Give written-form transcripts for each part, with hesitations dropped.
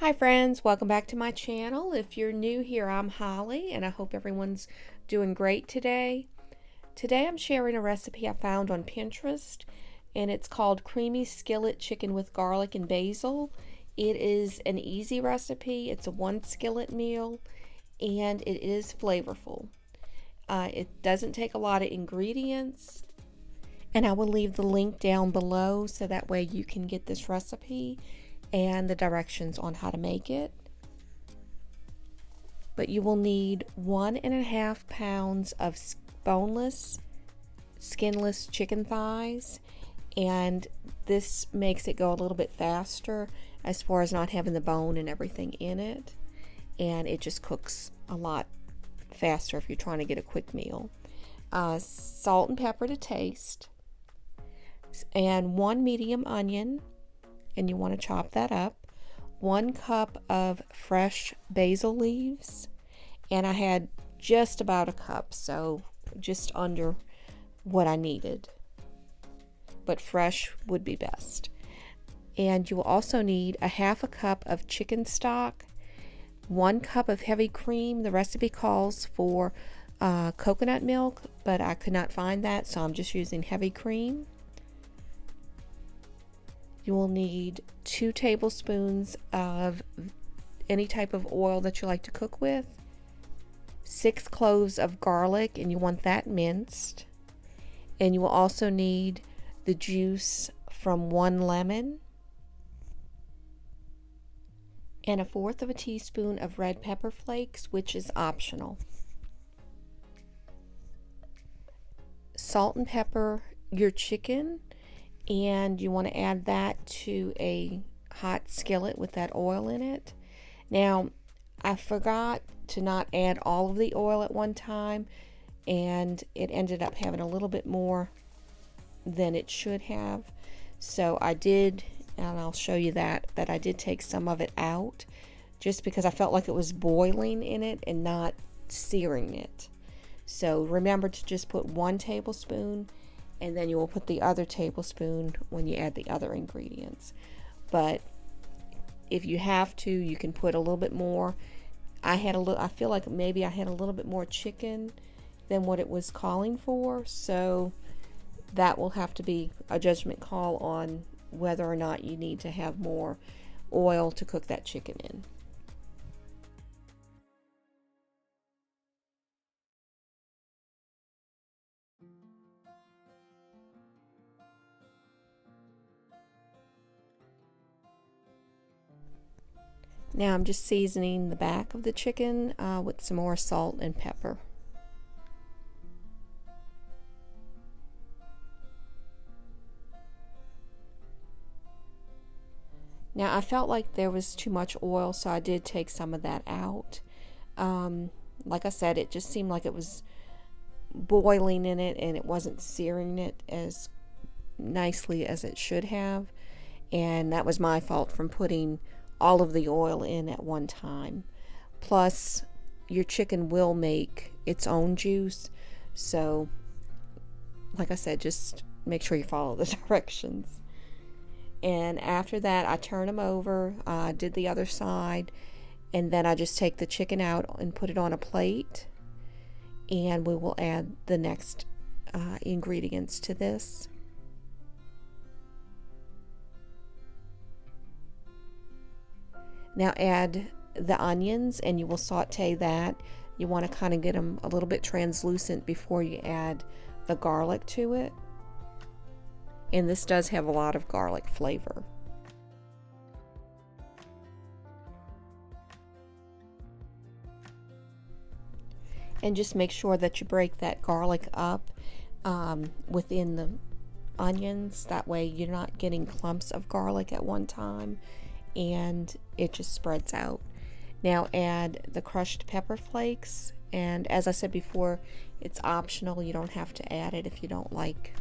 Hi friends, welcome back to my channel. If you're new here, I'm Holly and I hope everyone's doing great today. Today I'm sharing a recipe I found on Pinterest and it's called Creamy Skillet Chicken with Garlic and Basil. It is an easy recipe. It's a one skillet meal and it is flavorful. It doesn't take a lot of ingredients, and I will leave the link down below so that way you can get this recipe and the directions on how to make it. But you will need 1.5 pounds of boneless, skinless chicken thighs, and this makes it go a little bit faster as far as not having the bone and everything in it, and it just cooks a lot faster if you're trying to get a quick meal. Salt and pepper to taste, and 1 medium onion, and you want to chop that up. 1 cup of fresh basil leaves, and I had just about a cup, so just under what I needed, but fresh would be best. And you will also need a 1/2 cup of chicken stock, 1 cup of heavy cream. The recipe calls for coconut milk, but I could not find that, so I'm just using heavy cream. You will need 2 tablespoons of any type of oil that you like to cook with, 6 cloves of garlic, and you want that minced. And you will also need the juice from 1 lemon, and 1/4 of a teaspoon of red pepper flakes, which is optional. Salt and pepper your chicken, and you want to add that to a hot skillet with that oil in it. Now, I forgot to not add all of the oil at one time, and it ended up having a little bit more than it should have. So I did, and I'll show you that I did take some of it out just because I felt like it was boiling in it and not searing it. So remember to just put 1 tablespoon, and then you will put the other tablespoon when you add the other ingredients. But if you have to, you can put a little bit more. I feel like maybe I had a little bit more chicken than what it was calling for, so that will have to be a judgment call on whether or not you need to have more oil to cook that chicken in. Now I'm just seasoning the back of the chicken with some more salt and pepper. Now I felt like there was too much oil, so I did take some of that out. Like I said, it just seemed like it was boiling in it and it wasn't searing it as nicely as it should have, and that was my fault from putting all of the oil in at one time. Plus, your chicken will make its own juice, so like I said, just make sure you follow the directions. And after that, I turn them over, did the other side, and then I just take the chicken out and put it on a plate, and we will add the next ingredients to this. Now add the onions, and you will saute that. You want to kind of get them a little bit translucent before you add the garlic to it. And this does have a lot of garlic flavor. And just make sure that you break that garlic up within the onions. That way you're not getting clumps of garlic at one time, and it just spreads out. Now add the crushed pepper flakes, and as I said before, it's optional. You don't have to add it if you don't like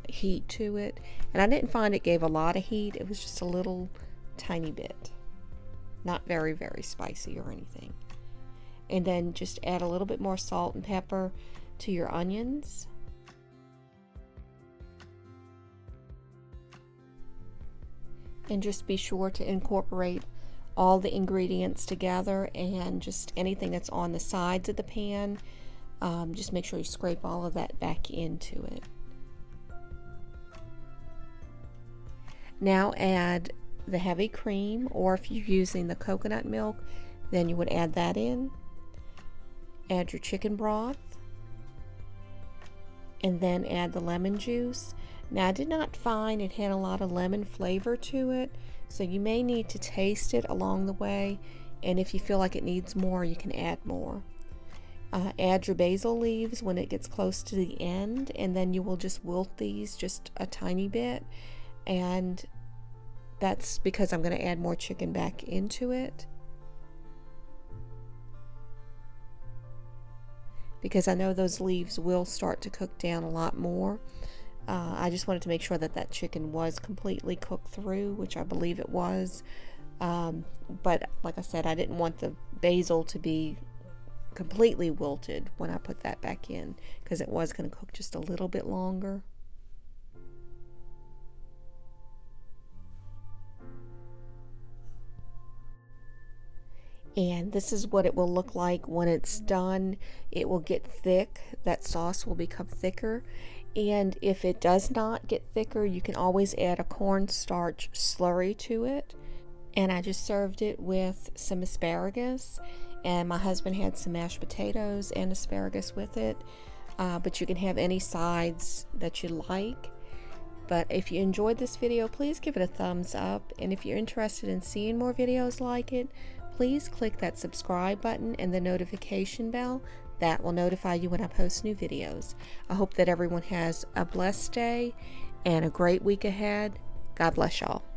heat to it. And I didn't find it gave a lot of heat. It was just a little tiny bit, not very spicy or anything. And then just add a little bit more salt and pepper to your onions. And just be sure to incorporate all the ingredients together, and just anything that's on the sides of the pan, just make sure you scrape all of that back into it. Now add the heavy cream, or if you're using the coconut milk, then you would add that in. Add your chicken broth, and then add the lemon juice. Now I did not find it had a lot of lemon flavor to it, so you may need to taste it along the way, and if you feel like it needs more, you can add more. Add your basil leaves when it gets close to the end, and then you will just wilt these just a tiny bit, and that's because I'm going to add more chicken back into it, because I know those leaves will start to cook down a lot more. I just wanted to make sure that that chicken was completely cooked through, which I believe it was. But like I said, I didn't want the basil to be completely wilted when I put that back in, because it was going to cook just a little bit longer. And this is what it will look like when it's done. It will get thick. That sauce will become thicker. And if it does not get thicker, you can always add a cornstarch slurry to it. And I just served it with some asparagus, and my husband had some mashed potatoes and asparagus with it. But you can have any sides that you like. But if you enjoyed this video, please give it a thumbs up. And if you're interested in seeing more videos like it, please click that subscribe button and the notification bell. That will notify you when I post new videos. I hope that everyone has a blessed day and a great week ahead. God bless y'all.